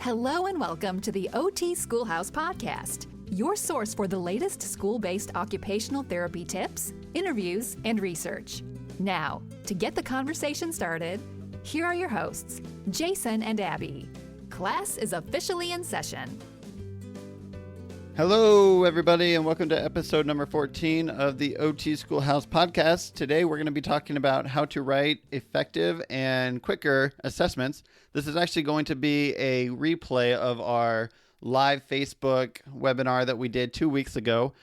Hello and welcome to the OT Schoolhouse podcast, your source for the latest school-based occupational therapy tips, interviews, and research. Now, to get the conversation started, here are your hosts, Jason and Abby. Class is officially in session. Hello, everybody, and welcome to episode number 14 of the OT Schoolhouse podcast. Today, we're going to be talking about how to write effective and quicker assessments. This is actually going to be a replay of our live Facebook webinar that we did 2 weeks ago.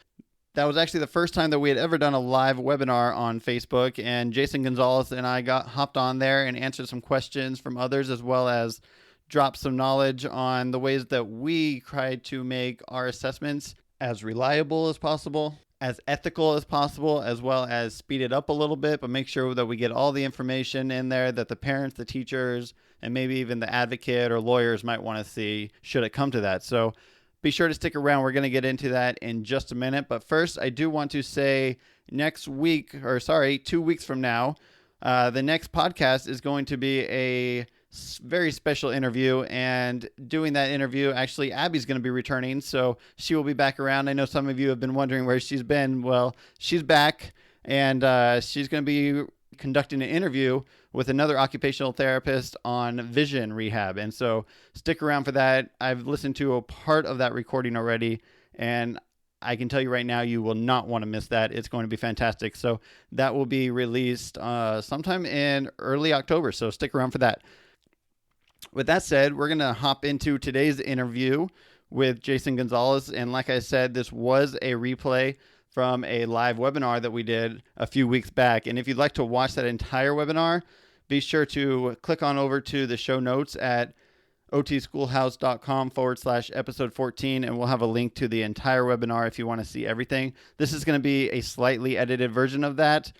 That was actually the first time that we had ever done a live webinar on Facebook, and Jason Gonzales and I hopped on there and answered some questions from others, as well as drop some knowledge on the ways that we try to make our assessments as reliable as possible, as ethical as possible, as well as speed it up a little bit, but make sure that we get all the information in there that the parents, the teachers, and maybe even the advocate or lawyers might want to see should it come to that. So be sure to stick around. We're going to get into that in just a minute. But first, I do want to say 2 weeks from now, the next podcast is going to be a very special interview, and doing that interview, actually, Abby's going to be returning, so she will be back around. I know some of you have been wondering where she's been. Well, she's back, and she's going to be conducting an interview with another occupational therapist on vision rehab, and so stick around for that. I've listened to a part of that recording already, and I can tell you right now, you will not want to miss that. It's going to be fantastic. So that will be released sometime in early October, so stick around for that. With that said, we're going to hop into today's interview with Jason Gonzales. And like I said, this was a replay from a live webinar that we did a few weeks back. And if you'd like to watch that entire webinar, be sure to click on over to the show notes at otschoolhouse.com/episode 14, and we'll have a link to the entire webinar if you want to see everything. This is going to be a slightly edited version of that,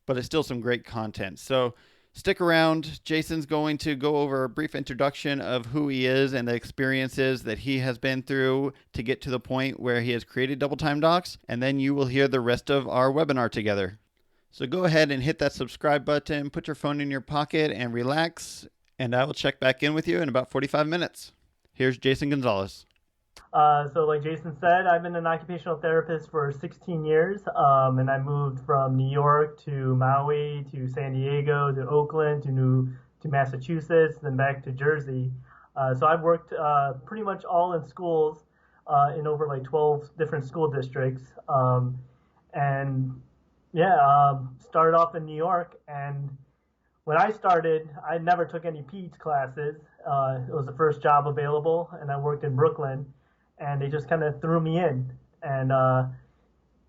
but it's still some great content. So stick around. Jason's going to go over a brief introduction of who he is and the experiences that he has been through to get to the point where he has created Double Time Docs, and then you will hear the rest of our webinar together. So go ahead and hit that subscribe button, put your phone in your pocket, and relax, and I will check back in with you in about 45 minutes. Here's Jason Gonzales. So like Jason said, I've been an occupational therapist for 16 years, and I moved from New York to Maui to San Diego to Oakland to Massachusetts, then back to Jersey. So I've worked pretty much all in schools in over like 12 different school districts. Started off in New York, and when I started, I never took any PEDS classes. It was the first job available, and I worked in Brooklyn. And they just kind of threw me in, and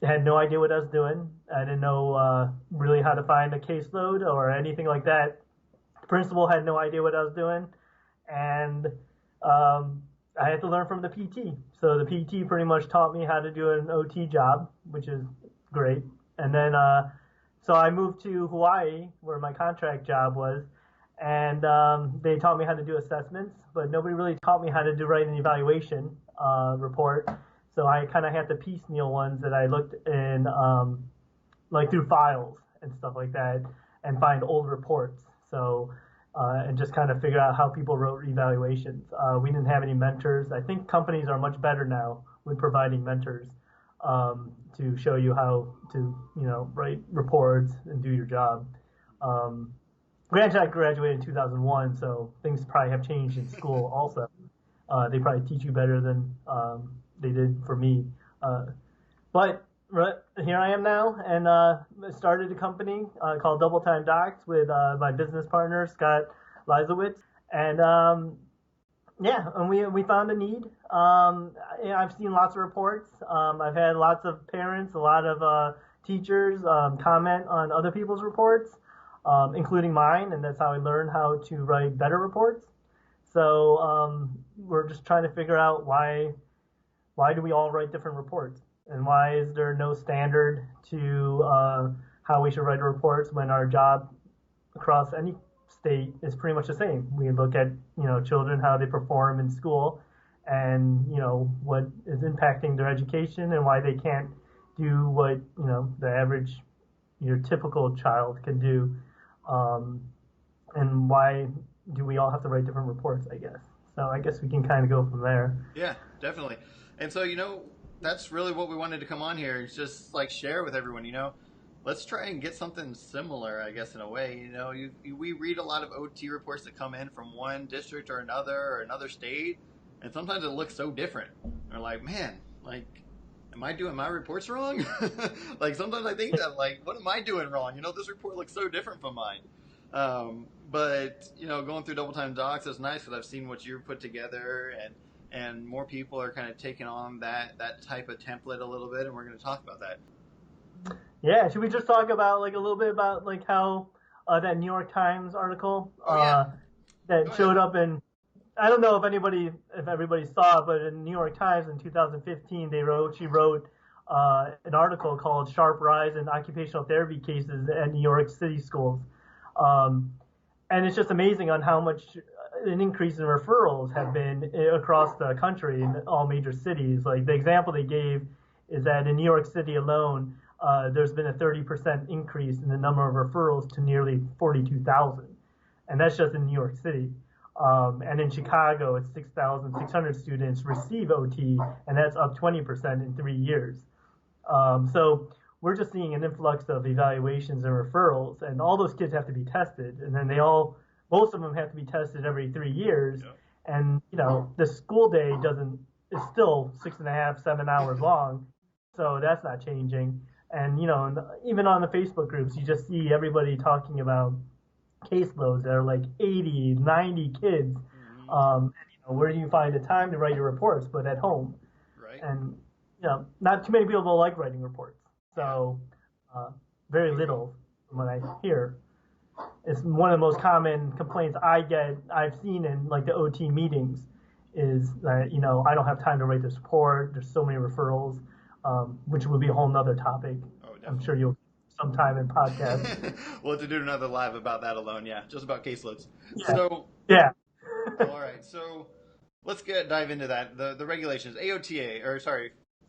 had no idea what I was doing. I didn't know really how to find a caseload or anything like that. The principal had no idea what I was doing, and I had to learn from the PT. So the PT pretty much taught me how to do an OT job, which is great. And then so I moved to Hawaii, where my contract job was, and they taught me how to do assessments, but nobody really taught me how to write an evaluation report. So I kind of had to piecemeal ones that I looked in, like through files and stuff like that, and find old reports. So and just kind of figure out how people wrote evaluations. We didn't have any mentors. I think companies are much better now with providing mentors to show you how to, write reports and do your job. Granted, I graduated in 2001, so things probably have changed in school also. They probably teach you better than they did for me. But here I am now, and started a company called Double Time Docs with my business partner, Scott Lizowitz. And we found a need. I've seen lots of reports. I've had lots of parents, a lot of teachers comment on other people's reports, including mine, and that's how I learned how to write better reports. So we're just trying to figure out why do we all write different reports, and why is there no standard to how we should write reports when our job across any state is pretty much the same. We look at children, how they perform in school, and what is impacting their education, and why they can't do what the average your typical child can do, and why do we all have to write different reports, I guess. So I guess we can kind of go from there. Yeah, definitely. And so, that's really what we wanted to come on here is just like share with everyone, let's try and get something similar, I guess, in a way. We read a lot of OT reports that come in from one district or another state, and sometimes it looks so different. We're like, man, like, am I doing my reports wrong? Like, sometimes I think that, like, what am I doing wrong? This report looks so different from mine. But going through Double Time Docs is nice because I've seen what you've put together, and more people are kind of taking on that type of template a little bit, and we're going to talk about that. Yeah, should we just talk about like a little bit about like how that New York Times article that showed up in, I don't know if everybody saw it, but in New York Times in 2015 she wrote an article called "Sharp Rise in Occupational Therapy Cases at New York City Schools," and it's just amazing on how much an increase in referrals have been across the country in all major cities. Like the example they gave is that in New York City alone, there's been a 30% increase in the number of referrals to nearly 42,000. And that's just in New York City. And in Chicago, it's 6,600 students receive OT, and that's up 20% in 3 years. So we're just seeing an influx of evaluations and referrals, and all those kids have to be tested. And then most of them have to be tested every 3 years. Yep. And, the school day is still 6.5, 7 hours long. So that's not changing. And, even on the Facebook groups, you just see everybody talking about caseloads that are like 80, 90 kids. Where do you find the time to write your reports, but at home? Right. And, not too many people like writing reports. So very little from what I hear. It's one of the most common complaints I've seen in like the OT meetings is that, I don't have time to write this report. There's so many referrals. Which would be a whole nother topic. Oh, definitely. I'm sure you'll sometime in podcast. We'll have to do another live about that alone. Yeah, just about caseloads. Yeah. So yeah. All right. So let's dive into that. The regulations,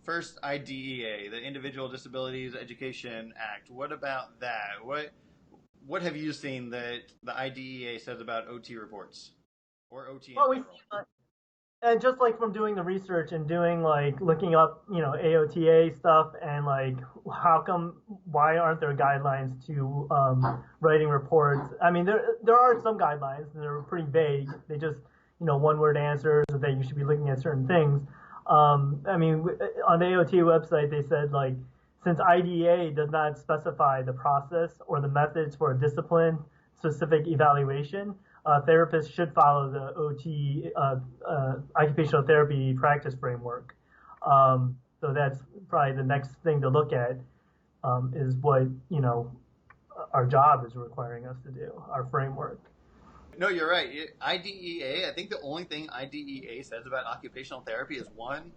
first IDEA, the Individual Disabilities Education Act. What about that? What have you seen that the IDEA says about OT reports or OT? Well, and just like from doing the research and doing like looking up, AOTA stuff and like why aren't there guidelines to writing reports? I mean, there are some guidelines and they're pretty vague. They just, one-word answers that you should be looking at certain things. I mean, on the AOTA website, they said like, since IDEA does not specify the process or the methods for a discipline-specific evaluation, therapists should follow the OT occupational therapy practice framework. So that's probably the next thing to look at is what our job is requiring us to do, our framework. No, you're right. IDEA, I think the only thing IDEA says about occupational therapy is one,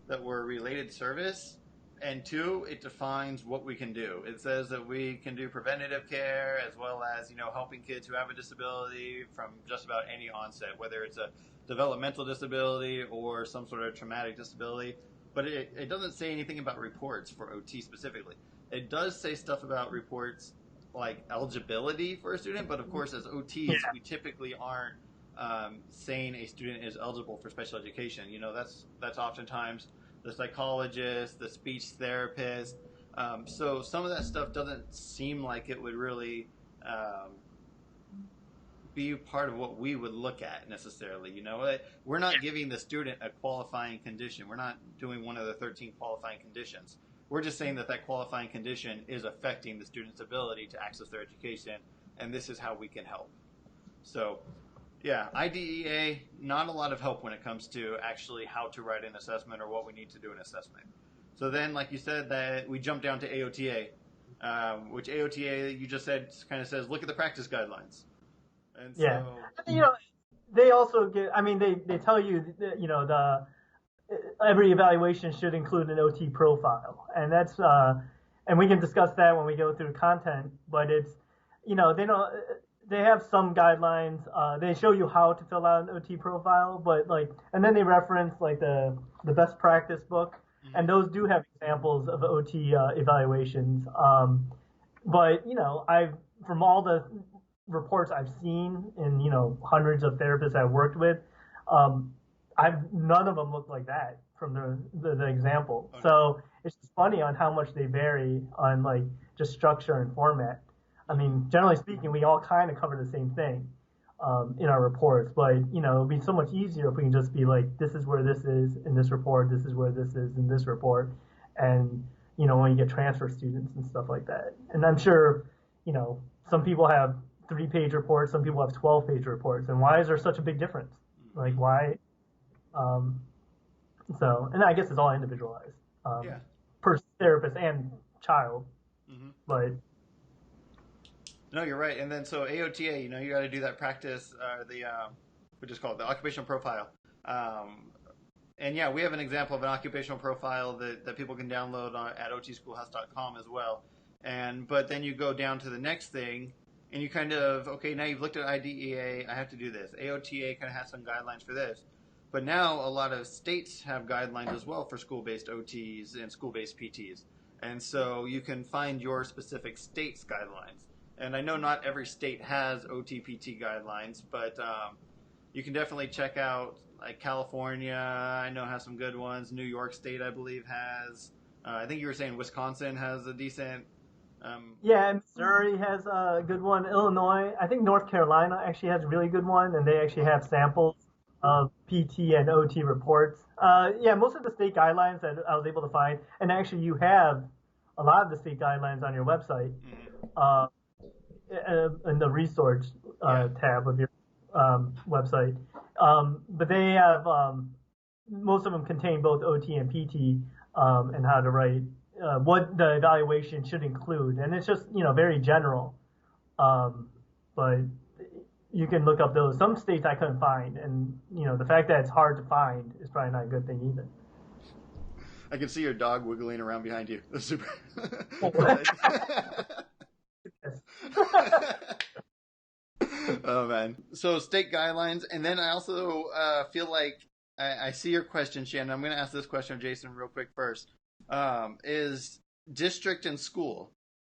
that we're a related service, and two, it defines what we can do. It says that we can do preventative care as well as, helping kids who have a disability from just about any onset, whether it's a developmental disability or some sort of traumatic disability. But it doesn't say anything about reports for OT specifically. It does say stuff about reports like eligibility for a student, but of course as OTs, we typically aren't saying a student is eligible for special education. That's oftentimes the psychologist, the speech therapist. So some of that stuff doesn't seem like it would really be part of what we would look at necessarily. We're not giving the student a qualifying condition. We're not doing one of the 13 qualifying conditions. We're just saying that qualifying condition is affecting the student's ability to access their education, and this is how we can help. So, yeah, IDEA, not a lot of help when it comes to actually how to write an assessment or what we need to do an assessment. So then, like you said, that we jump down to AOTA, which AOTA, you just said, kind of says, look at the practice guidelines. And so, they also they tell you that, every evaluation should include an OT profile, and that's and we can discuss that when we go through content. But it's they have some guidelines. They show you how to fill out an OT profile, but and then they reference the best practice book, and those do have examples of OT evaluations. But from all the reports I've seen and hundreds of therapists I've worked with, None of them look like that from the example. Okay. So it's just funny on how much they vary on like just structure and format. I mean, generally speaking, we all kind of cover the same thing in our reports, but you know, it'd be so much easier if we can just be like, this is where this is in this report, this is where this is in this report, and you know, when you get transfer students and stuff like that. And I'm sure, you know, some people have 3-page reports, some people have 12-page reports, and why is there such a big difference? Like why? So, and I guess it's all individualized per therapist and child, but. No, you're right. And then so AOTA, you know, you got to do that practice, which is called the Occupational Profile. And yeah, we have an example of an occupational profile that people can download at otschoolhouse.com as well. But then you go down to the next thing and you kind of, okay, now you've looked at IDEA, I have to do this. AOTA kind of has some guidelines for this. But now a lot of states have guidelines as well for school-based OTs and school-based PTs. And so you can find your specific state's guidelines. And I know not every state has OT-PT guidelines, but you can definitely check out, like California, I know has some good ones. New York State, I believe, has. I think you were saying Wisconsin has a decent. Yeah, and Missouri has a good one. Illinois, I think North Carolina actually has a really good one, and they actually have samples of PT and OT reports. Yeah, most of the state guidelines that I was able to find, and actually you have a lot of the state guidelines on your website. In the resource tab of your website. But they have, most of them contain both OT and PT and how to write, what the evaluation should include. And it's just, you know, very general. But you can look up those. Some states I couldn't find. And, you know, the fact that it's hard to find is probably not a good thing either. I can see your dog wiggling around behind you. That's super. Oh man. So state guidelines, and then I also feel like I see your question, Shannon. I'm going to ask this question of Jason real quick first. Is district and school?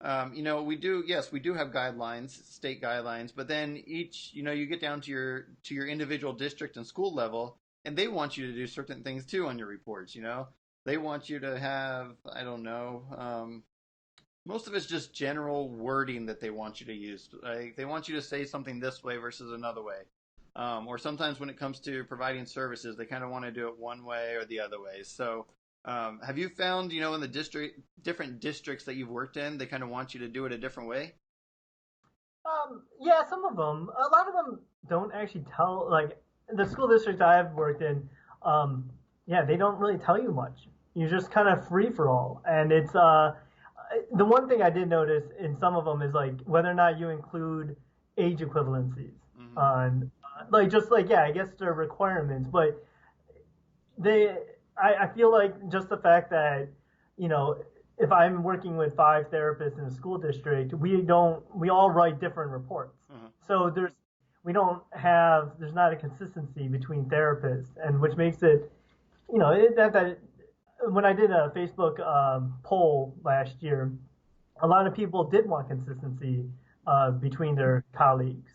You know, we do have guidelines, state guidelines, but then each, you know, you get down to your individual district and school level, and they want you to do certain things too on your reports. You know, they want you to have, I don't know. Most of it's just general wording that they want you to use. Like they want you to say something this way versus another way. Or sometimes when it comes to providing services, they kind of want to do it one way or the other way. So have you found, you know, in the different districts that you've worked in, they kind of want you to do it a different way? Yeah, some of them. A lot of them don't actually tell, like the school districts I've worked in, yeah, they don't really tell you much. You're just kind of free for all. And it's, the one thing I did notice in some of them is like whether or not you include age equivalencies on, like just like, yeah, I guess they're requirements, but I feel like just the fact that, you know, if I'm working with 5 therapists in a school district, we all write different reports. So there's not a consistency between therapists, and which makes it, you know, that when I did a Facebook poll last year, a lot of people did want consistency between their colleagues.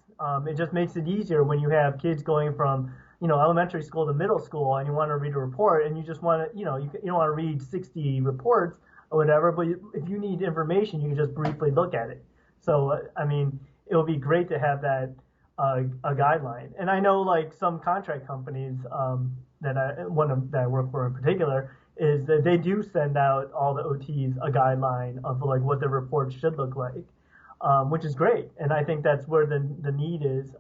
It just makes it easier when you have kids going from, you know, elementary school to middle school, and you want to read a report, and you just want to, you know, you don't want to read 60 reports or whatever, but if you need information, you can just briefly look at it. So, I mean, it would be great to have that a guideline. And I know, like, some contract companies that I work for in particular, is that they do send out all the OTs a guideline of like what the report should look like, which is great. And I think that's where the need is,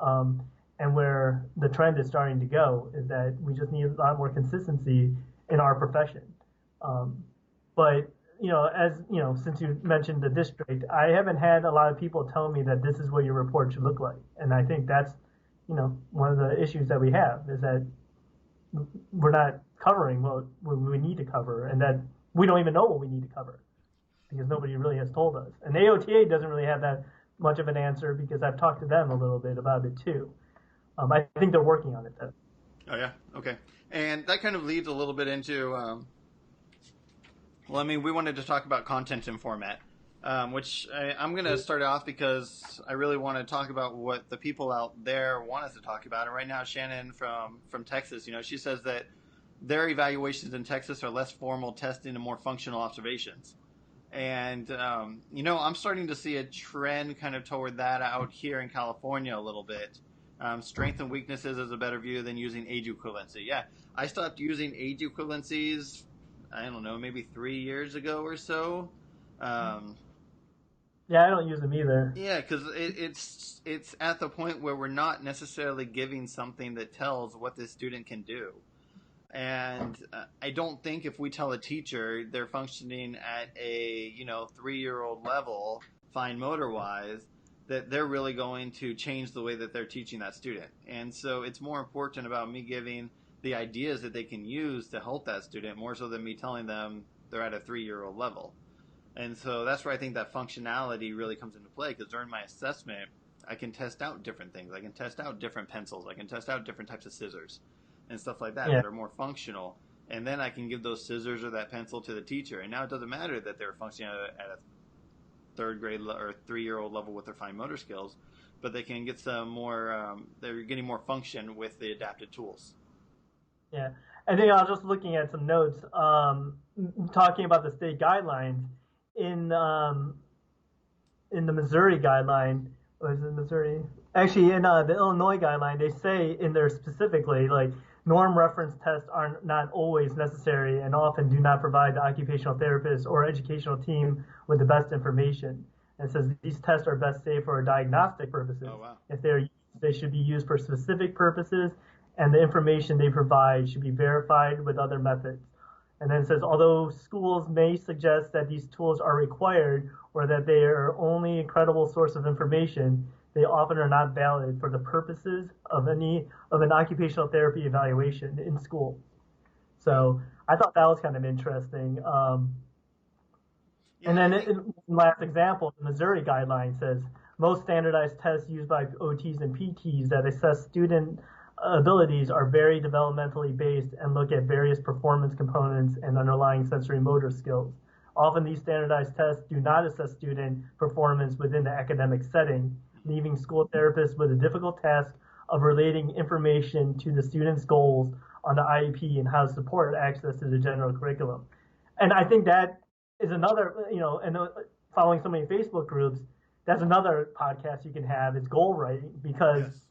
and where the trend is starting to go, is that we just need a lot more consistency in our profession. But, you know, as you know, since you mentioned the district, I haven't had a lot of people tell me that this is what your report should look like. And I think that's, you know, one of the issues that we have, is that we're not covering what we need to cover, and that we don't even know what we need to cover because nobody really has told us. And AOTA doesn't really have that much of an answer because I've talked to them a little bit about it too. I think they're working on it though. Oh yeah, okay. And that kind of leads a little bit into, well, I mean, we wanted to talk about content and format. which I'm going to start off because I really want to talk about what the people out there want us to talk about. And right now, Shannon from Texas, she says that their evaluations in Texas are less formal testing and more functional observations. And, I'm starting to see a trend kind of toward that out here in California a little bit. Strength and weaknesses is a better view than using age equivalency. Yeah, I stopped using age equivalencies, I don't know, maybe 3 years ago or so. Yeah, I don't use them either. Yeah, because it's at the point where we're not necessarily giving something that tells what this student can do. And I don't think if we tell a teacher they're functioning at a 3-year-old level, fine motor wise, that they're really going to change the way that they're teaching that student. And so it's more important about me giving the ideas that they can use to help that student more so than me telling them they're at a 3-year-old level. And so that's where I think that functionality really comes into play, because during my assessment, I can test out different things. I can test out different pencils. I can test out different types of scissors and stuff like that that are more functional. And then I can give those scissors or that pencil to the teacher. And now it doesn't matter that they're functioning at a third grade or 3-year-old level with their fine motor skills, but they can get some more, they're getting more function with the adapted tools. Yeah. I think I was just looking at some notes talking about the state guidelines. In the Missouri guideline, or is it Missouri? Actually, in the Illinois guideline, they say in there specifically, like, norm reference tests are not always necessary and often do not provide the occupational therapist or educational team with the best information. And it says these tests are best saved for diagnostic purposes. Oh, wow. If they should be used for specific purposes, and the information they provide should be verified with other methods. And then it says, although schools may suggest that these tools are required or that they are only a credible source of information, they often are not valid for the purposes of an occupational therapy evaluation in school. So I thought that was kind of interesting. And then last example, the Missouri guideline says, most standardized tests used by OTs and PTs that assess student abilities are very developmentally based and look at various performance components and underlying sensory motor skills. Often these standardized tests do not assess student performance within the academic setting, leaving school therapists with a difficult task of relating information to the student's goals on the IEP and how to support access to the general curriculum. And I think that is another, and following so many Facebook groups, that's another podcast you can have, is goal writing, because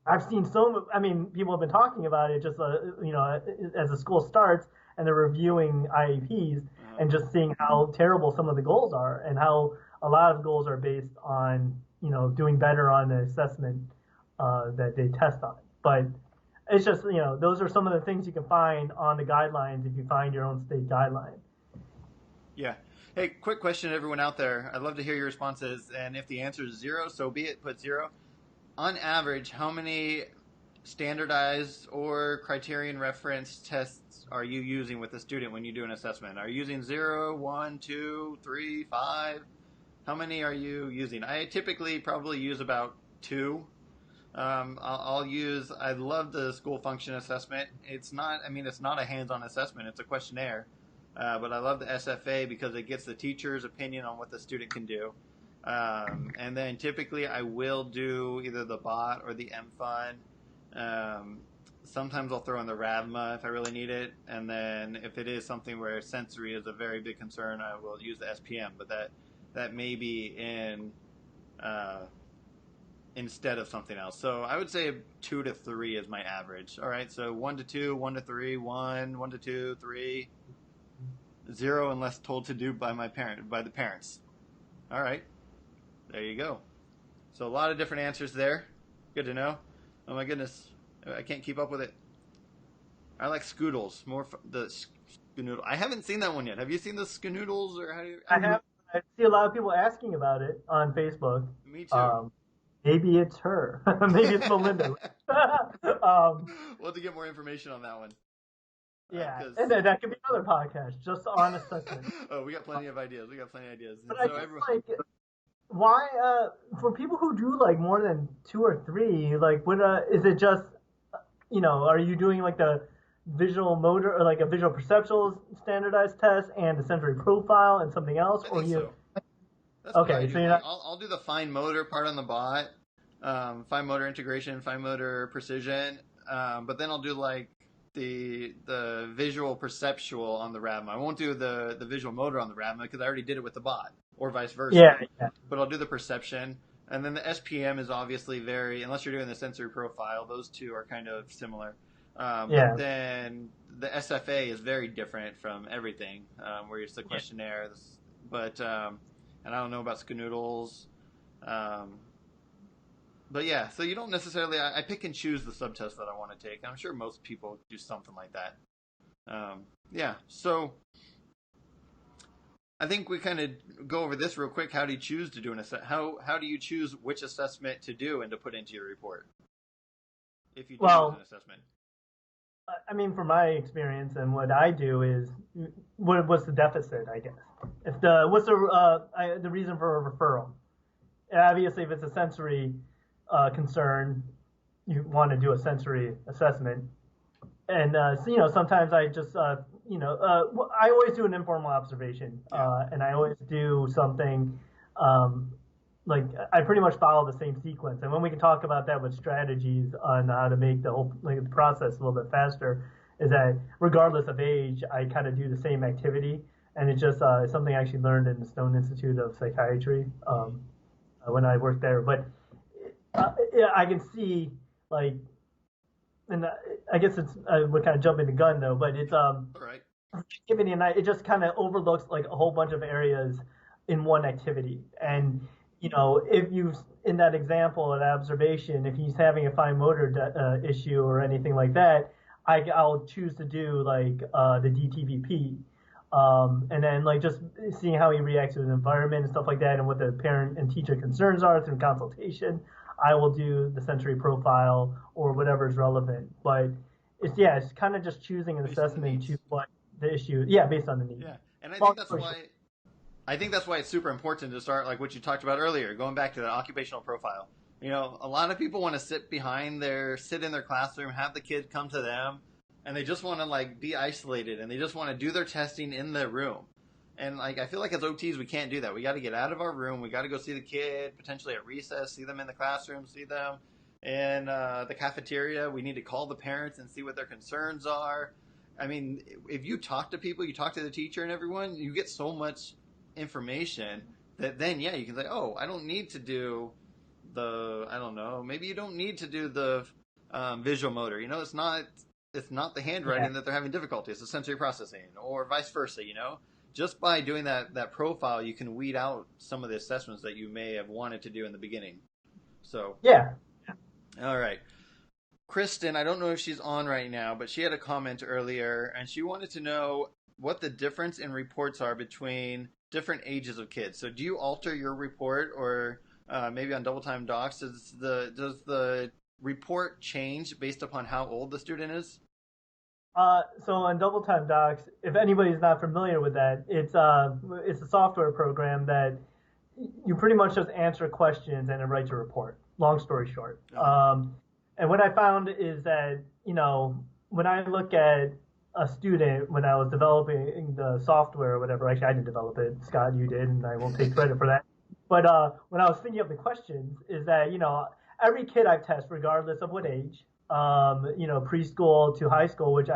I've seen people have been talking about it just, as the school starts and they're reviewing IEPs and just seeing how terrible some of the goals are and how a lot of goals are based on, doing better on the assessment that they test on. But it's just, those are some of the things you can find on the guidelines if you find your own state guideline. Yeah. Hey, quick question to everyone out there. I'd love to hear your responses. And if the answer is 0, so be it, put 0. On average, how many standardized or criterion reference tests are you using with a student when you do an assessment? Are you using 0, 1, 2, 3, 5? How many are you using? I typically probably use about 2. I love the school function assessment. It's not a hands-on assessment. It's a questionnaire. But I love the SFA because it gets the teacher's opinion on what the student can do. And then typically I will do either the BOT or the MFUN. Sometimes I'll throw in the RAVMA if I really need it. And then if it is something where sensory is a very big concern, I will use the SPM. But that may be in instead of something else. So I would say 2 to 3 is my average. All right, so 1 to 2, 1 to 3, 1, 1 to 2, 3, 0 unless told to do by the parents. All right. There you go. So a lot of different answers there. Good to know. Oh my goodness, I can't keep up with it. I like Scoodles more. The Skanoodle. I haven't seen that one yet. Have you seen the Skanoodles or how do you? I have. I see a lot of people asking about it on Facebook. Me too. Maybe it's her. Maybe it's Melinda. We'll have to get more information on that one. Yeah, and then that could be another podcast just on assessment. Oh, we got plenty of ideas. But so I guess, why, for people who do more than 2 or 3, is it just, are you doing the visual motor or a visual perceptual standardized test and the sensory profile and something else? I think so. That's Okay, what I do. so you're not. I'll do the fine motor part on the bot, fine motor integration, fine motor precision, but then I'll do like the visual perceptual on the RAVMA. I won't do the visual motor on the RAVMA because I already did it with the bot, or vice versa. Yeah. But I'll do the perception. And then the SPM is obviously unless you're doing the sensory profile, those two are kind of similar. But then the SFA is very different from everything, where it's the questionnaire. But, and I don't know about Skanoodles. But yeah, so you don't necessarily, I pick and choose the subtest that I want to take. I'm sure most people do something like that. So I think we kind of go over this real quick. How do you choose to do an assessment? How do you choose which assessment to do and to put into your report? If you do an assessment. I mean, from my experience and what I do is, what's the deficit? I guess what's the reason for a referral? Obviously, if it's a sensory concern, you want to do a sensory assessment. And sometimes I just I always do an informal observation, and I always do something like I pretty much follow the same sequence. And when we can talk about that with strategies on how to make the whole the process a little bit faster, is that regardless of age, I kind of do the same activity, and it's just something I actually learned in the Stone Institute of Psychiatry when I worked there. But I can see like. And I guess we're kind of jumping the gun though, but it's right. Activity and it just kind of overlooks like a whole bunch of areas in one activity. And if you in that example, an observation, if he's having a fine motor issue or anything like that, I'll choose to do like the DTVP, and then like just seeing how he reacts to his environment and stuff like that, and what the parent and teacher concerns are through consultation. I will do the sensory profile or whatever is relevant, but it's kind of just choosing an assessment to what the issue, based on the need. Yeah, and I think that's why it's super important to start like what you talked about earlier, going back to the occupational profile. A lot of people want to sit in their classroom, have the kids come to them, and they just want to like be isolated and they just want to do their testing in their room. And like I feel like as OTs we can't do that. We got to get out of our room. We got to go see the kid, potentially at recess, see them in the classroom, see them in the cafeteria. We need to call the parents and see what their concerns are. I mean, if you talk to people, you talk to the teacher and everyone, you get so much information that then you can say, oh, I don't need to do maybe you don't need to do the visual motor. It's not the handwriting that they're having difficulty. It's the sensory processing, or vice versa. Just by doing that profile, you can weed out some of the assessments that you may have wanted to do in the beginning. So all right, Kristen, I don't know if she's on right now, but she had a comment earlier, and she wanted to know what the difference in reports are between different ages of kids. So do you alter your report, or maybe on Double Time Docs, does the report change based upon how old the student is? So on Double Time Docs, if anybody's not familiar with that, it's a software program that you pretty much just answer questions and it writes a report. Long story short. And what I found is that, when I look at a student, when I was developing the software or whatever, actually I didn't develop it, Scott, you did, and I won't take credit for that. But when I was thinking of the questions, is that, every kid I test, regardless of what age, preschool to high school, which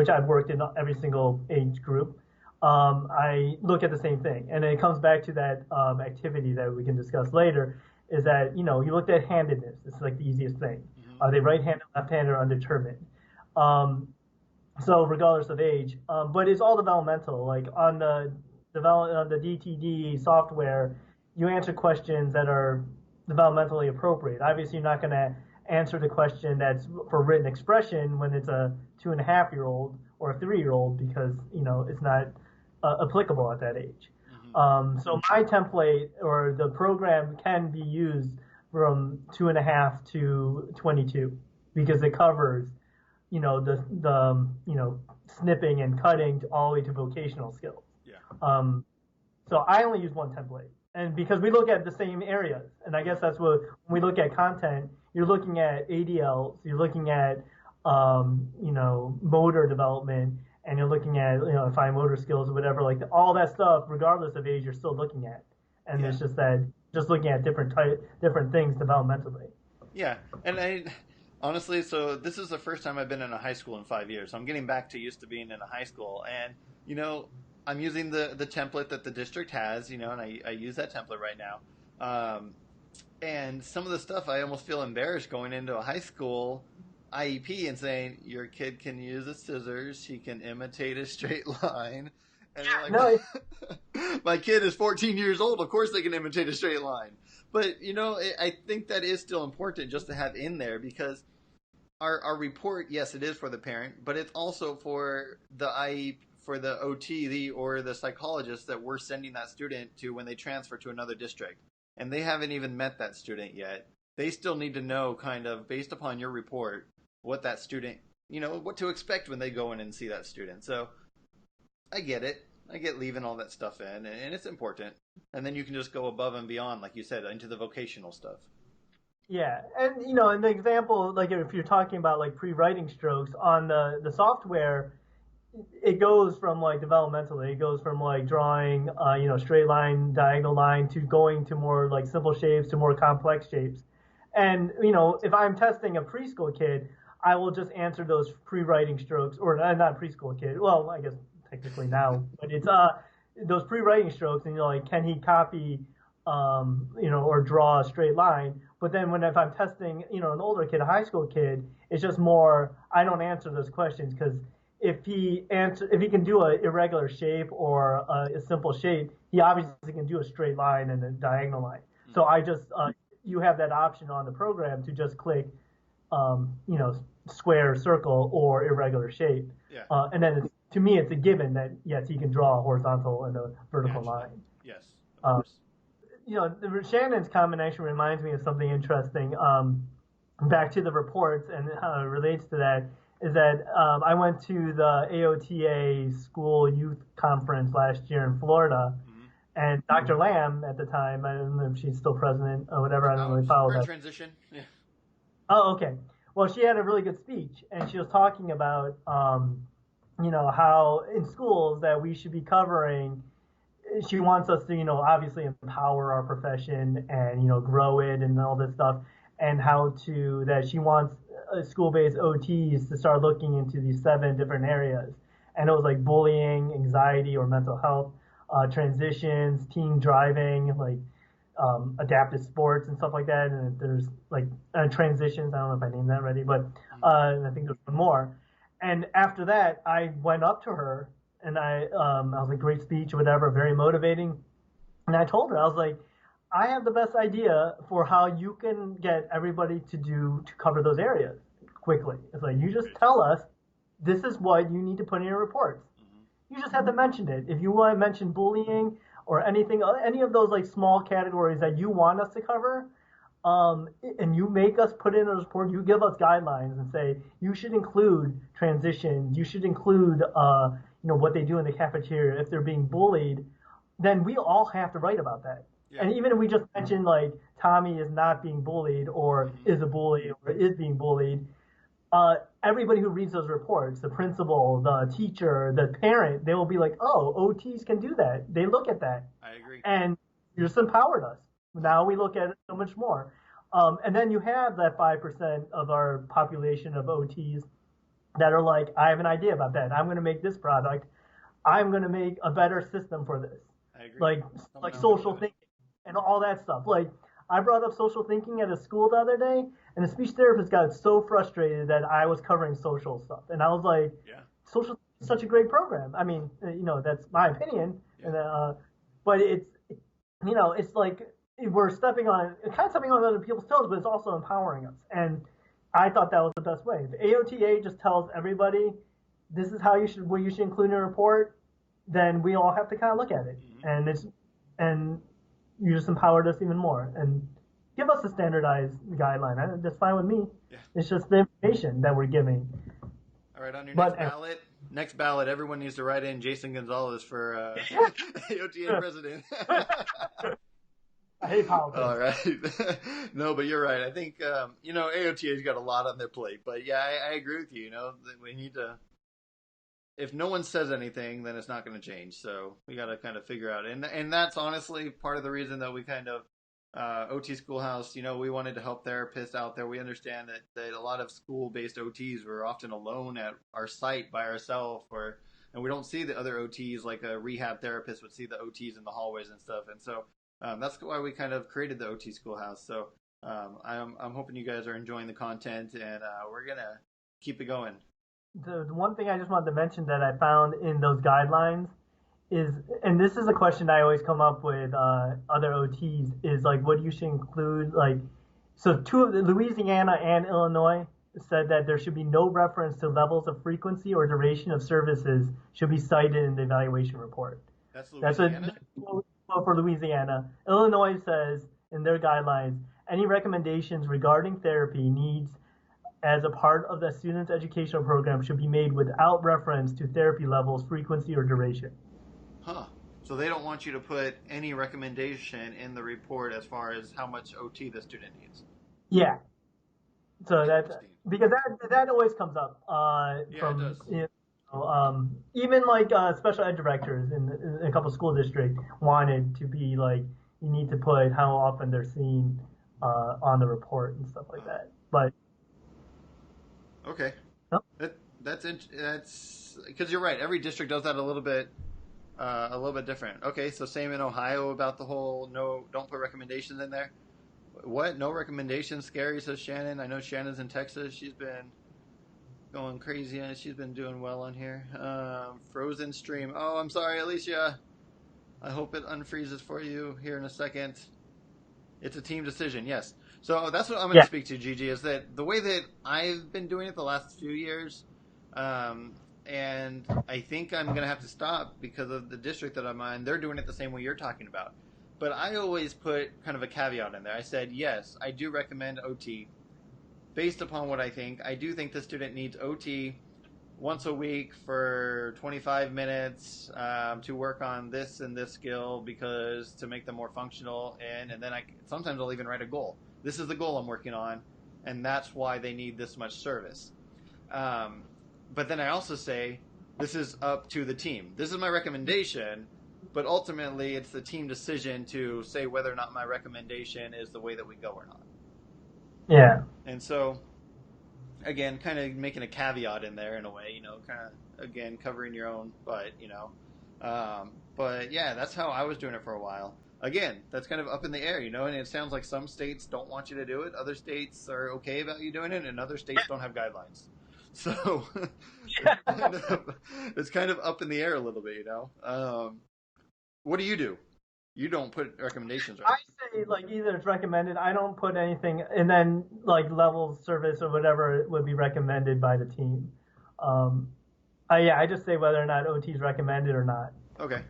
I've worked in every single age group, I look at the same thing. And it comes back to that activity that we can discuss later, is that, you looked at handedness. It's like the easiest thing. Mm-hmm. Are they right-handed, left-handed, or undetermined? So regardless of age, but it's all developmental. Like on the DTD software, you answer questions that are developmentally appropriate. Obviously, you're not going to answer the question that's for written expression when it's a 2.5-year-old or a 3-year-old, because it's not applicable at that age. Mm-hmm. So my template or the program can be used from 2.5 to 22 because it covers the snipping and cutting all the way to vocational skills. Yeah. So I only use one template, and because we look at the same areas, and I guess that's what when we look at content. You're looking at ADLs, you're looking at, motor development, and you're looking at, fine motor skills or whatever, like all that stuff, regardless of age, you're still looking at. And it's just that, just looking at different things developmentally. Yeah. And honestly, so this is the first time I've been in a high school in 5 years. So I'm getting back to used to being in a high school. And, I'm using the template that the district has, and I use that template right now. And some of the stuff I almost feel embarrassed going into a high school IEP and saying, your kid can use a scissors, she can imitate a straight line. And you're like, no. My kid is 14 years old, of course they can imitate a straight line. But, I think that is still important just to have in there, because our report, yes, it is for the parent, but it's also for the IEP, for the OT or the psychologist that we're sending that student to when they transfer to another district. And they haven't even met that student yet. They still need to know, kind of, based upon your report, what that student, what to expect when they go in and see that student. So I get it. I get leaving all that stuff in, and it's important. And then you can just go above and beyond, like you said, into the vocational stuff. Yeah, and in the example, like if you're talking about like pre-writing strokes on the software, it goes from like developmentally, it goes from like drawing, straight line, diagonal line, to going to more like simple shapes to more complex shapes. And if I'm testing a preschool kid, I will just answer those pre-writing strokes, or not preschool kid. Well, I guess technically now, but it's those pre-writing strokes, and like, can he copy, or draw a straight line? But then if I'm testing, an older kid, a high school kid, it's just more, I don't answer those questions, because if he can do an irregular shape or a simple shape, he obviously can do a straight line and a diagonal line. Mm-hmm. So I just you have that option on the program to just click, square, circle, or irregular shape. Yeah. And then to me, it's a given that yes, he can draw a horizontal and a vertical line. Yes. Of course. Shannon's comment actually reminds me of something interesting. Back to the reports and how it relates to that. Is that I went to the AOTA School Youth Conference last year in Florida, and Dr. Lamb at the time, I don't know if she's still president or whatever, I don't really follow that. Transition. Yeah. Oh, okay. Well, she had a really good speech, and she was talking about, how in schools that we should be covering. She wants us to, obviously empower our profession and, grow it and all this stuff, and that she wants school-based OTs to start looking into these 7 different areas. And it was like bullying, anxiety or mental health, transitions, teen driving, like adaptive sports and stuff like that. And there's like transitions. I don't know if I named that already, but I think there's one more. And after that, I went up to her and I was like, great speech or whatever, very motivating. And I told her, I was like, I have the best idea for how you can get everybody to cover those areas quickly. It's like, you just tell us, this is what you need to put in your reports. You just have to mention it. If you want to mention bullying or anything, any of those like small categories that you want us to cover, and you make us put in a report, you give us guidelines and say, you should include transitions, you should include, what they do in the cafeteria. If they're being bullied, then we all have to write about that. Yeah. And even if we just mention like Tommy is not being bullied or is a bully or is being bullied, everybody who reads those reports, the principal, the teacher, the parent, they will be like, oh, OTs can do that. They look at that. I agree. And you just empowered us. Now we look at it so much more. And then you have that 5% of our population of OTs that are like, I have an idea about that. I'm going to make this product. I'm going to make a better system for this. I agree. Like social thinking and all that stuff. Like, I brought up social thinking at a school the other day, and the speech therapist got so frustrated that I was covering social stuff. And I was like, social is such a great program. I mean, that's my opinion. Yeah. And, but it's like we're stepping on other people's toes, but it's also empowering us. And I thought that was the best way. If AOTA just tells everybody, this is what you should include in a report, then we all have to kind of look at it. Mm-hmm. And you just empowered us even more and give us a standardized guideline. That's fine with me. Yeah. It's just the information that we're giving. All right, on your next ballot, everyone needs to write in Jason Gonzales for AOTA president. I hate politics. All right. No, but you're right. I think, AOTA's got a lot on their plate. But yeah, I agree with you. That we need to if no one says anything, then it's not going to change. So we got to kind of figure out, and that's honestly part of the reason that we kind of OT Schoolhouse. We wanted to help therapists out there. We understand that a lot of school-based OTs were often alone at our site by ourselves, and we don't see the other OTs like a rehab therapist would see the OTs in the hallways and stuff. And so that's why we kind of created the OT Schoolhouse. So I'm hoping you guys are enjoying the content, and we're gonna keep it going. The one thing I just wanted to mention that I found in those guidelines is, and this is a question I always come up with other OTs, is like what you should include. Like, so Louisiana and Illinois said that there should be no reference to levels of frequency or duration of services should be cited in the evaluation report. That's Louisiana? That's for Louisiana. Illinois says in their guidelines, any recommendations regarding therapy needs as a part of the student's educational program should be made without reference to therapy levels, frequency, or duration. Huh. So they don't want you to put any recommendation in the report as far as how much OT the student needs. Yeah. So that's because that always comes up from it does. Even like special ed directors in a couple school districts wanted to be like, you need to put how often they're seen on the report and stuff like that. But okay, no? that's because you're right. Every district does that a little bit different. Okay, so same in Ohio about the whole don't put recommendations in there. What? No recommendations? Scary, says Shannon. I know Shannon's in Texas. She's been going crazy and she's been doing well on here. Frozen stream. Oh, I'm sorry, Alicia. I hope it unfreezes for you here in a second. It's a team decision, yes. So that's what I'm going to speak to, Gigi, is that the way that I've been doing it the last few years, and I think I'm going to have to stop because of the district that I'm on. They're doing it the same way you're talking about. But I always put kind of a caveat in there. I said, yes, I do recommend OT based upon what I think. I do think the student needs OT once a week for 25 minutes to work on this and this skill because to make them more functional. And then sometimes I'll even write a goal. This is the goal I'm working on, and that's why they need this much service. But then I also say, this is up to the team. This is my recommendation, but ultimately it's the team decision to say whether or not my recommendation is the way that we go or not. Yeah. And so, again, kind of making a caveat in there in a way, kind of, again, covering your own butt, But yeah, that's how I was doing it for a while. Again, that's kind of up in the air, and it sounds like some states don't want you to do it. Other states are okay about you doing it, and other states don't have guidelines. So it's kind of up in the air a little bit, What do you do? You don't put recommendations, right? I say like either it's recommended. I don't put anything, and then like level service or whatever would be recommended by the team. I just say whether or not OT is recommended or not. Okay.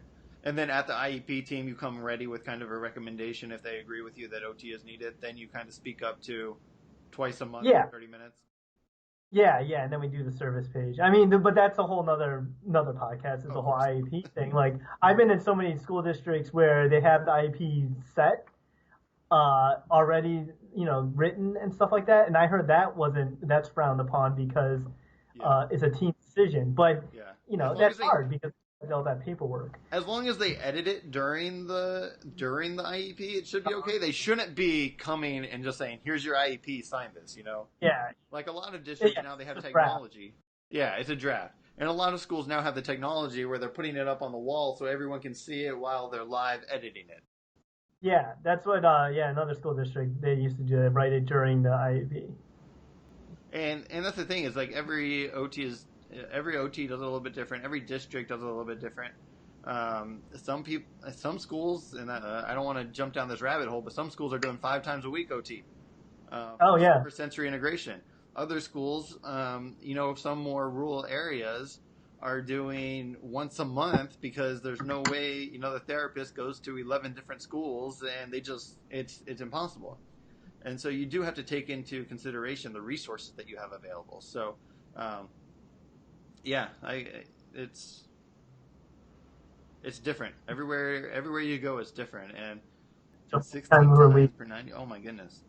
And then at the IEP team, you come ready with kind of a recommendation. If they agree with you that OT is needed, then you kind of speak up to twice a month, 30 minutes. Yeah, and then we do the service page. I mean, but that's a whole another podcast. It's a whole IEP thing. Like, I've been in so many school districts where they have the IEP set already, written and stuff like that. And I heard that's frowned upon because it's a team decision. But that's hard because all that paperwork. As long as they edit it during the IEP, it should be okay. They shouldn't be coming and just saying, "Here's your IEP, sign this." Yeah. Like a lot of districts now, they have technology. Yeah, it's a draft, and a lot of schools now have the technology where they're putting it up on the wall so everyone can see it while they're live editing it. Yeah, that's what. Another school district they used to do it, write it during the IEP. And that's the thing is like every OT does it a little bit different. Every district does it a little bit different. Some schools, and I don't want to jump down this rabbit hole, but some schools are doing 5 times a week OT. For sensory integration. Other schools, some more rural areas are doing once a month because there's no way, the therapist goes to 11 different schools and it's impossible. And so you do have to take into consideration the resources that you have available. So, it's different. Everywhere you go, it's different. And 16 times per 90. Oh my goodness.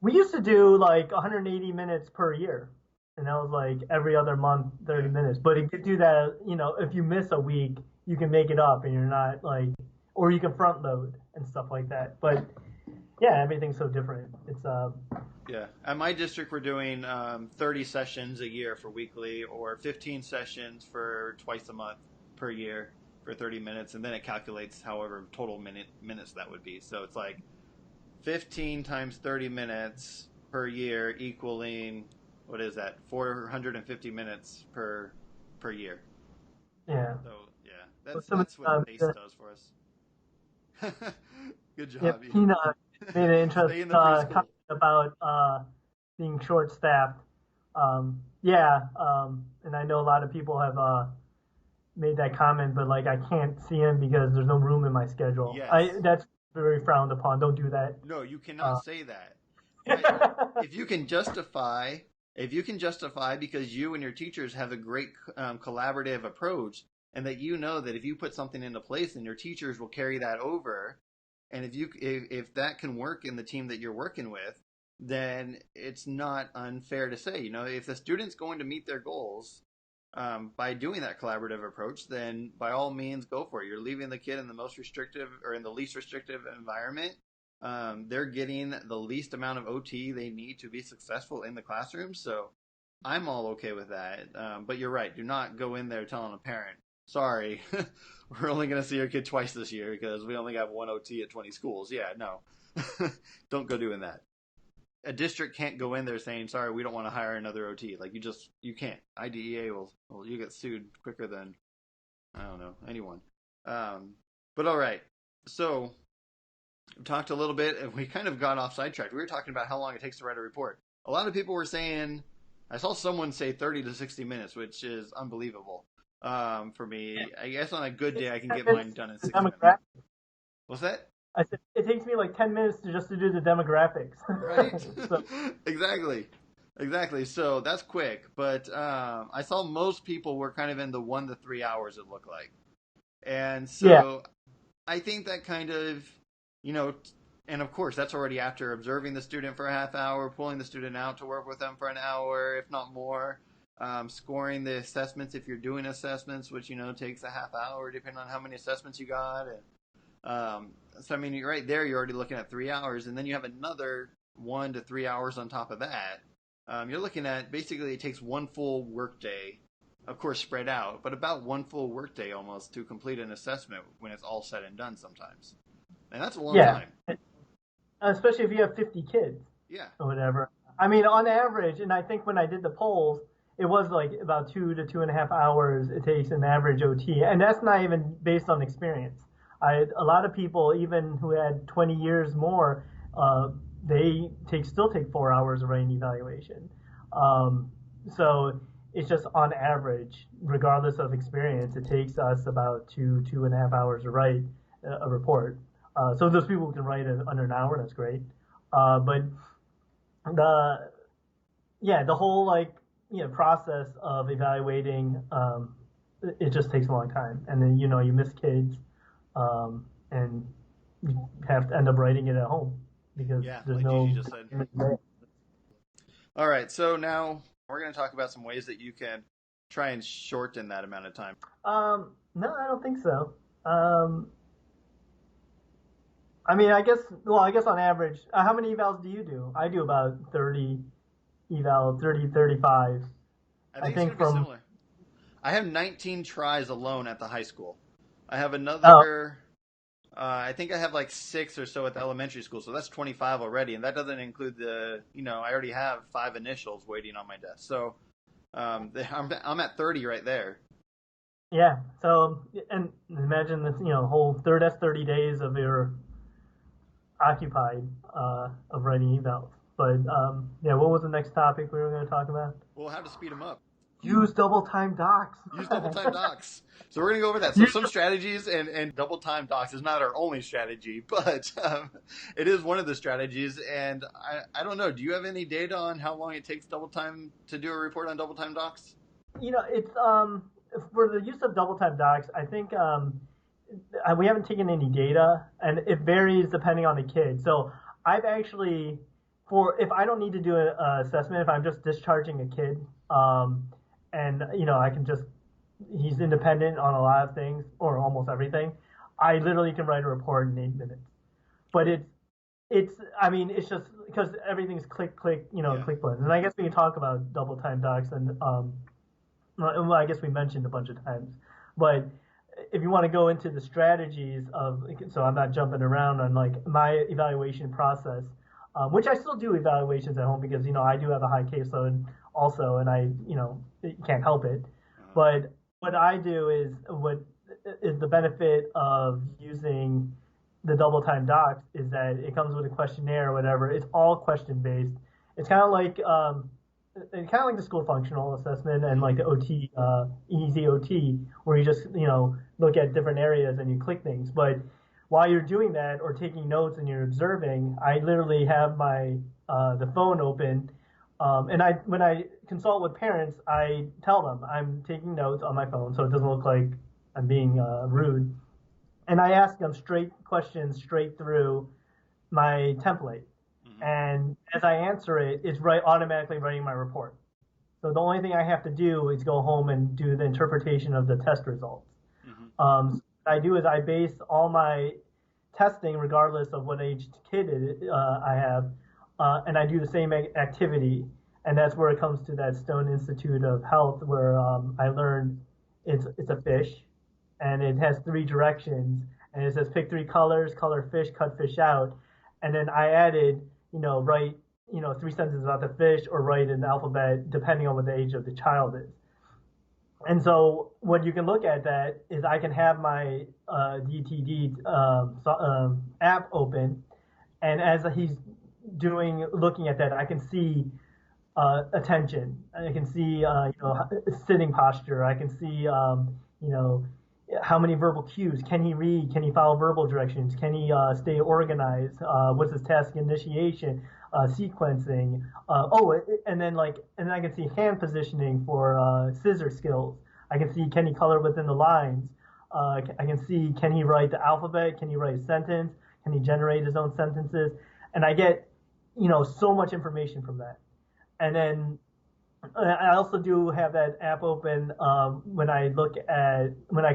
We used to do like 180 minutes per year. And that was like every other month, 30 minutes. But it could do that, if you miss a week, you can make it up and you're not like, or you can front load and stuff like that. But yeah, everything's so different. It's Yeah. At my district, we're doing 30 sessions a year for weekly, or 15 sessions for twice a month per year for 30 minutes, and then it calculates however total minutes that would be. So it's like 15 times 30 minutes per year equaling, what is that, 450 minutes per year. yeah. So yeah, that's what PACE does for us. Good job. Yep, Tina made an interesting comment preschool. about being short-staffed. And I know a lot of people have made that comment, but like I can't see him because there's no room in my schedule. Yes. That's very frowned upon. Don't do that. No, you cannot say that. If you can justify because you and your teachers have a great collaborative approach, and that you know that if you put something into place, then your teachers will carry that over, and if that can work in the team that you're working with, then it's not unfair to say, if the student's going to meet their goals by doing that collaborative approach, then by all means go for it. You're leaving the kid in the most restrictive or in the least restrictive environment. They're getting the least amount of OT they need to be successful in the classroom. So I'm all okay with that. But you're right. Do not go in there telling a parent, sorry, we're only going to see your kid twice this year because we only have one OT at 20 schools. Yeah, no, don't go doing that. A district can't go in there saying, sorry, we don't want to hire another OT. Like you can't. IDEA you get sued quicker than, I don't know, anyone. But all right. So we talked a little bit and we kind of got off sidetracked. We were talking about how long it takes to write a report. A lot of people were saying, I saw someone say 30 to 60 minutes, which is unbelievable. For me, I guess on a good day, I can get mine done in 60 minutes. What's that? I said it takes me like 10 minutes to do the demographics. Right? So. Exactly. So that's quick. But I saw most people were kind of in the 1 to 3 hours, it looked like. And so I think that kind of, and of course, that's already after observing the student for a half hour, pulling the student out to work with them for an hour, if not more. Scoring the assessments if you're doing assessments, which takes a half hour depending on how many assessments you got. And so I mean, you're right there. You're already looking at 3 hours, and then you have another 1 to 3 hours on top of that. You're looking at basically it takes one full workday, of course spread out, but about one full workday almost to complete an assessment when it's all said and done sometimes, and that's a long time. Especially if you have 50 kids. Yeah. Or whatever. I mean, on average, and I think when I did the polls, it was like about 2 to 2.5 hours it takes an average OT, and that's not even based on experience. A lot of people, even who had 20 years more, they still take 4 hours of writing evaluation. So it's just on average, regardless of experience, it takes us about 2.5 hours to write a report. So those people who can write it under an hour, that's great. But the whole process of evaluating, it just takes a long time, and then you miss kids, and you have to end up writing it at home because there's like no. Gigi just said. All right, so now we're going to talk about some ways that you can try and shorten that amount of time. No, I don't think so. I mean, I guess on average, how many evals do you do? I do about 30 eval, 35. I think it's going to be similar. I have 19 tries alone at the high school. I have another, I think I have like 6 or so at the elementary school, so that's 25 already, and that doesn't include the, I already have 5 initials waiting on my desk. So I'm at 30 right there. Yeah, so, and imagine this, that's 30 days of your occupied of writing evals. But, what was the next topic we were going to talk about? Well, how to speed them up. Use double-time docs. Use double-time docs. So we're going to go over that. So some strategies, and double-time docs is not our only strategy, but it is one of the strategies. And I don't know, do you have any data on how long it takes double-time to do a report on double-time docs? It's for the use of double-time docs, I think we haven't taken any data, and it varies depending on the kid. So I've actually, if I don't need to do an assessment, if I'm just discharging a kid, And I can just he's independent on a lot of things or almost everything. I literally can write a report in 8 minutes. But it's just because everything's click, click button. And I guess we can talk about double time docs and well, I guess we mentioned a bunch of times. But if you want to go into the strategies so I'm not jumping around on like my evaluation process, which I still do evaluations at home because I do have a high caseload also, and I can't help it. But what I do is what is the benefit of using the double time docs is that it comes with a questionnaire or whatever. It's all question based. It's kind of like the school functional assessment and like the OT, easy OT, where you just look at different areas and you click things. But while you're doing that or taking notes and you're observing, I literally have my the phone open, and when I consult with parents, I tell them I'm taking notes on my phone, so it doesn't look like I'm being rude. And I ask them straight questions straight through my template. Mm-hmm. And as I answer it, it's automatically writing my report. So the only thing I have to do is go home and do the interpretation of the test results. Mm-hmm. So what I do is I base all my testing, regardless of what age kid I have, and I do the same activity. And that's where it comes to that Stone Institute of Health, where I learned it's a fish. And it has 3 directions, and it says pick 3 colors, color fish, cut fish out. And then I added, write, 3 sentences about the fish or write an alphabet depending on what the age of the child is. And so what you can look at that is I can have my DTD app open, and as he's looking at that, I can see attention. I can see, sitting posture. I can see, how many verbal cues? Can he read? Can he follow verbal directions? Can he stay organized? What's his task initiation? Sequencing? And then I can see hand positioning for scissor skills. I can see, can he color within the lines? I can see, can he write the alphabet? Can he write a sentence? Can he generate his own sentences? And I get, so much information from that. And then I also do have that app open when I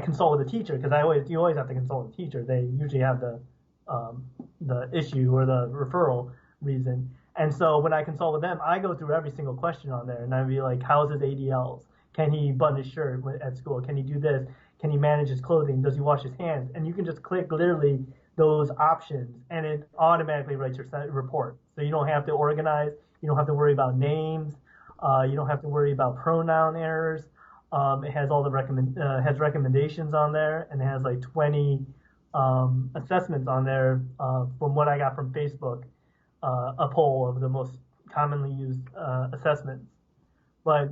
consult with a teacher, because you always have to consult with a teacher. They usually have the issue or the referral reason. And so when I consult with them, I go through every single question on there, and I'd be like, how's his ADLs? Can he button his shirt at school? Can he do this? Can he manage his clothing? Does he wash his hands? And you can just click literally those options, and it automatically writes your report. So you don't have to organize. You don't have to worry about names. You don't have to worry about pronoun errors. It has all the has recommendations on there, and it has like 20 assessments on there from what I got from Facebook, a poll of the most commonly used assessments. But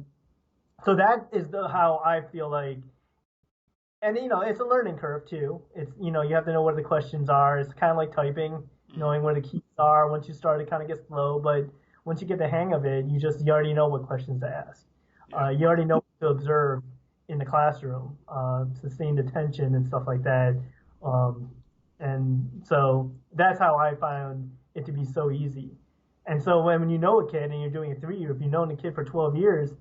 so that is how I feel like, and it's a learning curve too. It's you have to know what the questions are. It's kind of like typing, knowing where the keys are. Once you start, it kind of gets slow, but once you get the hang of it, you already know what questions to ask. You already know what to observe in the classroom, sustained attention and stuff like that. And so that's how I found it to be so easy. And so when you know a kid and you're doing a 3-year, if you've known a kid for 12 years,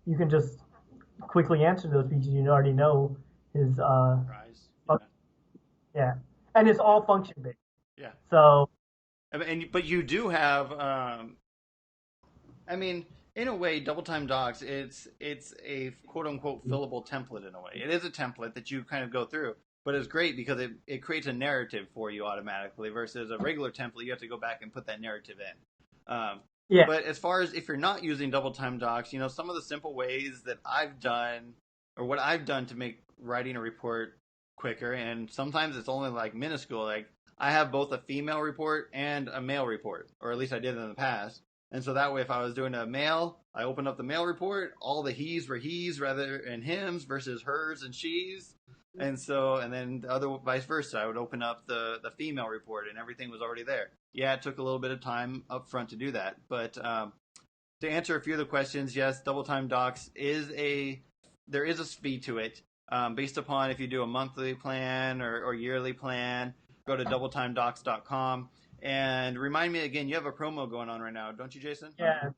you can just quickly answer those because you already know his. Yeah, and it's all function based. Yeah. So. But you do have. In a way, double time docs, it's a quote unquote fillable template in a way. It is a template that you kind of go through, but it's great because it creates a narrative for you automatically versus a regular template. You have to go back and put that narrative in. Yeah. But as far as if you're not using double time docs, some of the simple ways that I've done or what I've done to make writing a report quicker, and sometimes it's only like minuscule. Like I have both a female report and a male report, or at least I did in the past. And so that way, if I was doing a male, I opened up the male report, all the he's were he's and hims versus hers and she's. And then the other vice versa, I would open up the female report and everything was already there. Yeah, it took a little bit of time up front to do that. But to answer a few of the questions, yes, double time docs there is a fee to it based upon if you do a monthly plan or yearly plan. Go to doubletimedocs.com. And remind me again, you have a promo going on right now, don't you, Jason? Yeah.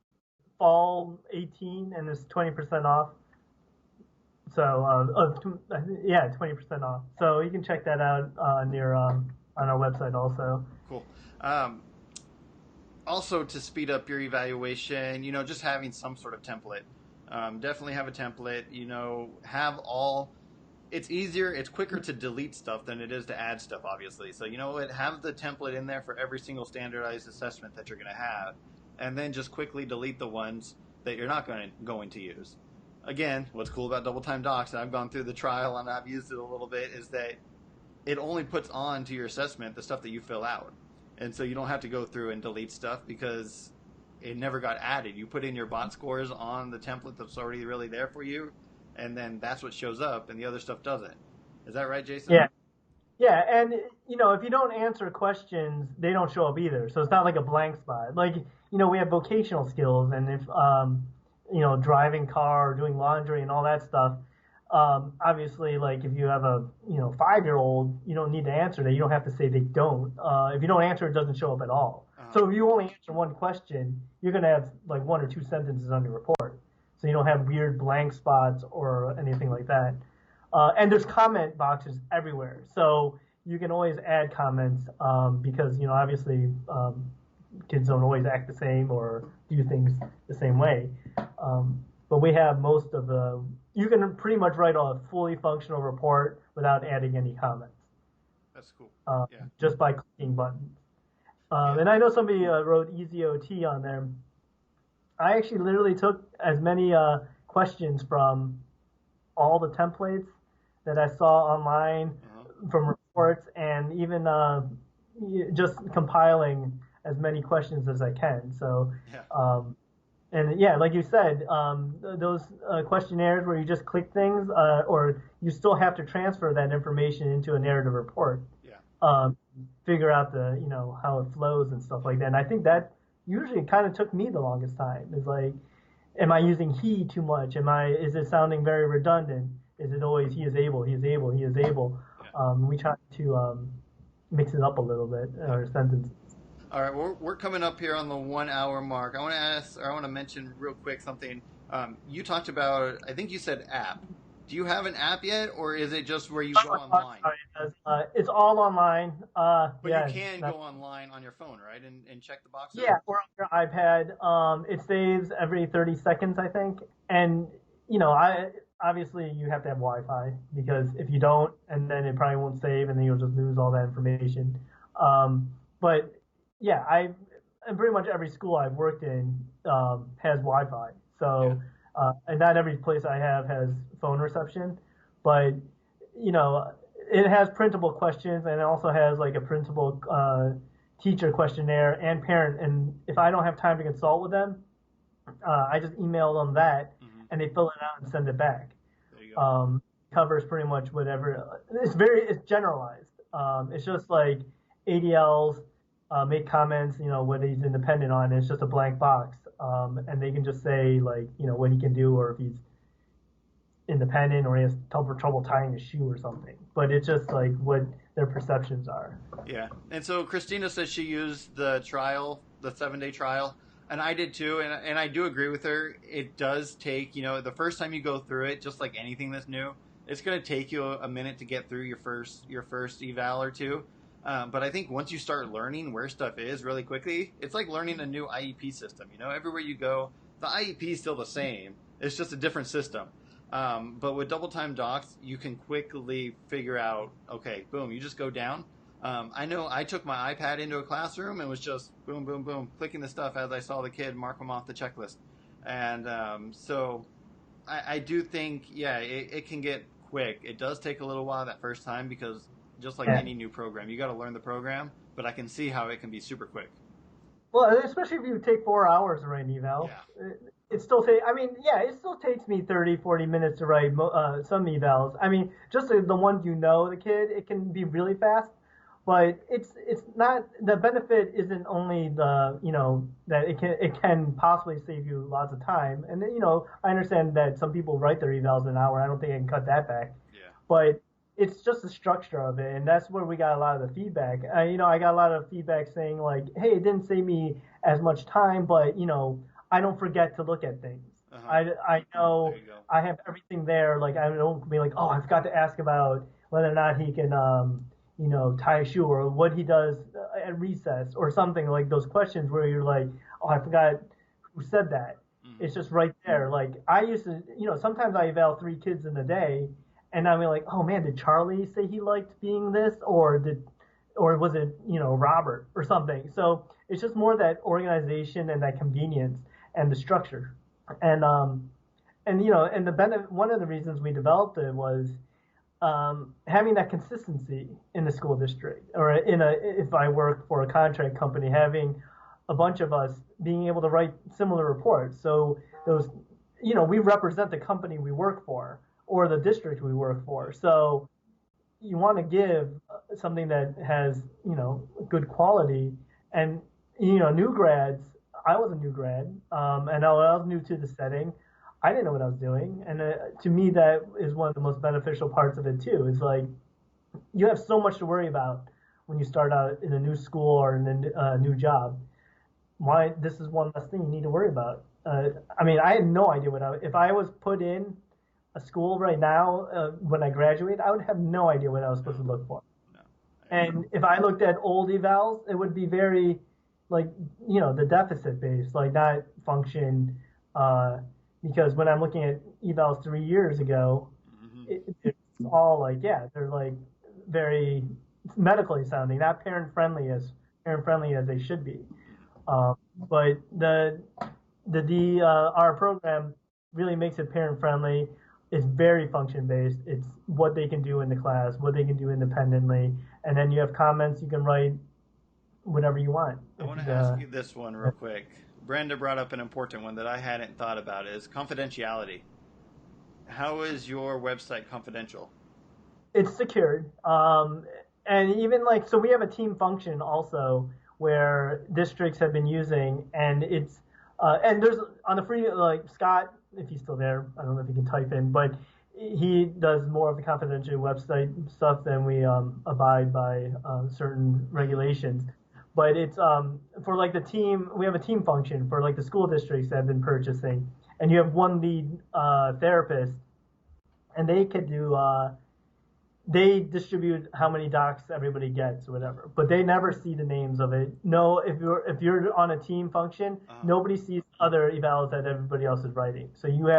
fall 18, and it's 20% off. So, 20% off. So you can check that out on our website also. Cool. Also, to speed up your evaluation, just having some sort of template. Definitely have a template. It's easier, it's quicker to delete stuff than it is to add stuff, obviously. So, have the template in there for every single standardized assessment that you're going to have, and then just quickly delete the ones that you're not going to use. Again, what's cool about double time docs, and I've gone through the trial and I've used it a little bit, is that it only puts on to your assessment the stuff that you fill out. And so you don't have to go through and delete stuff because it never got added. You put in your bot scores on the template that's already really there for you, and then that's what shows up, and the other stuff doesn't. Is that right, Jason? Yeah. Yeah, and, if you don't answer questions, they don't show up either. So it's not like a blank spot. Like, we have vocational skills, and if, driving car, or doing laundry and all that stuff, obviously, like, if you have a, 5-year-old, you don't need to answer that. You don't have to say they don't. If you don't answer, it doesn't show up at all. So if you only answer one question, you're going to have, like, 1 or 2 sentences on your report. So you don't have weird blank spots or anything like that. And there's comment boxes everywhere. So you can always add comments because, obviously kids don't always act the same or do things the same way. But we have most of you can pretty much write a fully functional report without adding any comments. That's cool. Just by clicking buttons. And I know somebody wrote Easy OT on there. I actually literally took as many questions from all the templates that I saw online from reports, and even just compiling as many questions as I can. So, like you said, those questionnaires where you just click things, or you still have to transfer that information into a narrative report. Figure out how it flows and stuff like that. And I think that usually kind of took me the longest time. It's like, am I using he too much? Is it sounding very redundant? Is it always he is able, he is able, he is able? We try to mix it up a little bit in our sentences. All right, we're coming up here on the 1 hour mark. I want to mention real quick something. You talked about, I think you said app. Do you have an app yet, or is it just where you go online? It's all online. But you can go online on your phone, right, and check the boxes? Yeah, or on your iPad. It saves every 30 seconds, I think. And, obviously you have to have Wi-Fi, because if you don't, and then it probably won't save, and then you'll just lose all that information. But, yeah, and pretty much every school I've worked in has Wi-Fi. So... Yeah. And not every place I have has phone reception, but, it has printable questions, and it also has like a printable teacher questionnaire and parent. And if I don't have time to consult with them, I just email them that, and they fill it out and send it back. There you go. Covers pretty much whatever. It's generalized. It's just like ADLs, make comments, what he's independent on. It's just a blank box. And they can just say, like, what he can do, or if he's independent, or he has trouble tying his shoe or something. But it's just like what their perceptions are. Yeah. And so Christina says she used the 7-day trial, and I did too. And I do agree with her. It does take, the first time you go through it, just like anything that's new, it's going to take you a minute to get through your first eval or two. But I think once you start learning where stuff is really quickly, it's like learning a new IEP system. Everywhere you go, the IEP is still the same. It's just a different system. But with double time docs, you can quickly figure out, okay, boom, you just go down. I know I took my iPad into a classroom and was just boom, boom, boom, clicking the stuff as I saw the kid mark them off the checklist. And so I do think, it can get quick. It does take a little while that first time, because just like any new program, you got to learn the program, but I can see how it can be super quick. Well, especially if you take 4 hours to write an eval. Yeah. It still takes me 30, 40 minutes to write some evals. I mean, just the ones the kid, it can be really fast, but it's not, the benefit isn't only that it can possibly save you lots of time. And I understand that some people write their evals in an hour. I don't think I can cut that back. Yeah. But it's just the structure of it, and that's where we got a lot of the feedback. I got a lot of feedback saying, like, hey, it didn't save me as much time, but, I don't forget to look at things. I know I have everything there. Like I don't be like, oh, I forgot to ask about whether or not he can, tie a shoe or what he does at recess or something like those questions where you're like, oh, I forgot who said that. It's just right there. Like I used to, sometimes I eval 3 kids in a day, and I'm like, oh man, did Charlie say he liked being this, or was it, Robert or something? So it's just more that organization and that convenience and the structure. And the benefit, one of the reasons we developed it was having that consistency in the school district, or if I work for a contract company, having a bunch of us being able to write similar reports. So those, we represent the company we work for or the district we work for. So you want to give something that has, good quality. And, new grads, I was a new grad, and I was new to the setting. I didn't know what I was doing. And to me, that is one of the most beneficial parts of it too. Is like, you have so much to worry about when you start out in a new school or in a new job. This is one less thing you need to worry about. I had no idea if I was put in a school right now, when I graduate, I would have no idea what I was supposed to look for. No. And if I looked at old evals, it would be very, the deficit based, like not function, because when I'm looking at evals 3 years ago, it's all like, they're like very medically sounding, not parent friendly as they should be. But our program really makes it parent friendly. It's very function based. It's what they can do in the class, what they can do independently, and then you have comments. You can write whatever you want. I want to ask you this one real quick. Brenda brought up an important one that I hadn't thought about, is confidentiality. How is your website confidential? It's secured. And even so we have a team function also where districts have been using, and it's, and there's on the free, Scott, if he's still there, I don't know if he can type in, but he does more of the confidential website stuff than we abide by certain regulations. But it's for the team, we have a team function for the school districts that have been purchasing, and you have one lead therapist, and they could do they distribute how many docs everybody gets or whatever, but they never see the names of it. No, if you're on a team function, nobody sees other evals that everybody else is writing. So you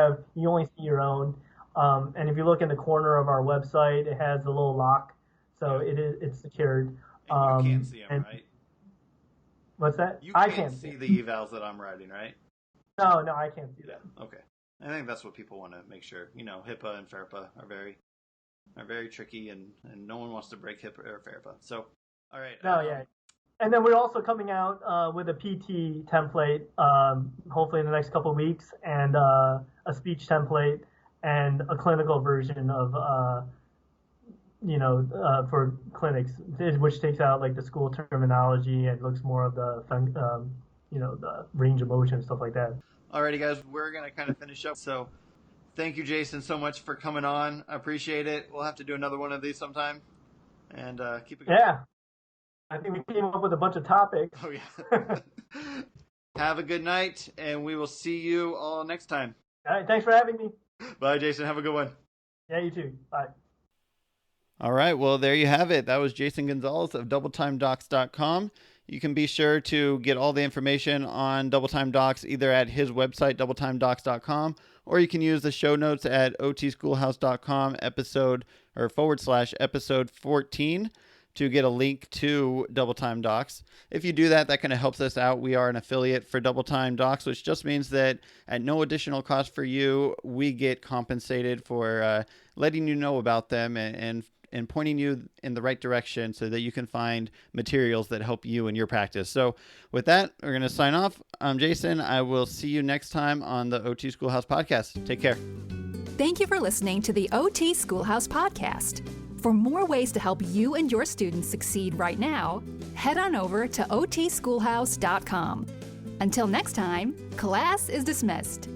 only see your own. And if you look in the corner of our website, it has a little lock, so it's secured. And you can't see them, right? What's that? I can't see the evals that I'm writing, right? No, I can't see that. Okay. I think that's what people want to make sure. HIPAA and FERPA are very tricky, and no one wants to break HIPAA or FERPA. So, all right. Yeah. And then we're also coming out with a PT template, hopefully in the next couple of weeks, and a speech template, and a clinical version of, for clinics, which takes out the school terminology and looks more of the, the range of motion, stuff like that. Alrighty, guys, we're going to kind of finish up. So thank you, Jason, so much for coming on. I appreciate it. We'll have to do another one of these sometime, and keep it going. Yeah. I think we came up with a bunch of topics. Oh, yeah. Have a good night, and we will see you all next time. All right. Thanks for having me. Bye, Jason. Have a good one. Yeah, you too. Bye. All right. Well, there you have it. That was Jason Gonzales of doubletimedocs.com. You can be sure to get all the information on Double Time Docs either at his website, doubletimedocs.com, or you can use the show notes at otschoolhouse.com /episode 14 to get a link to Double Time Docs. If you do that, that kind of helps us out. We are an affiliate for Double Time Docs, which just means that at no additional cost for you, we get compensated for letting you know about them and pointing you in the right direction so that you can find materials that help you in your practice. So with that, we're going to sign off. I'm Jason. I will see you next time on the OT Schoolhouse podcast. Take care. Thank you for listening to the OT Schoolhouse podcast. For more ways to help you and your students succeed right now, head on over to otschoolhouse.com. Until next time, class is dismissed.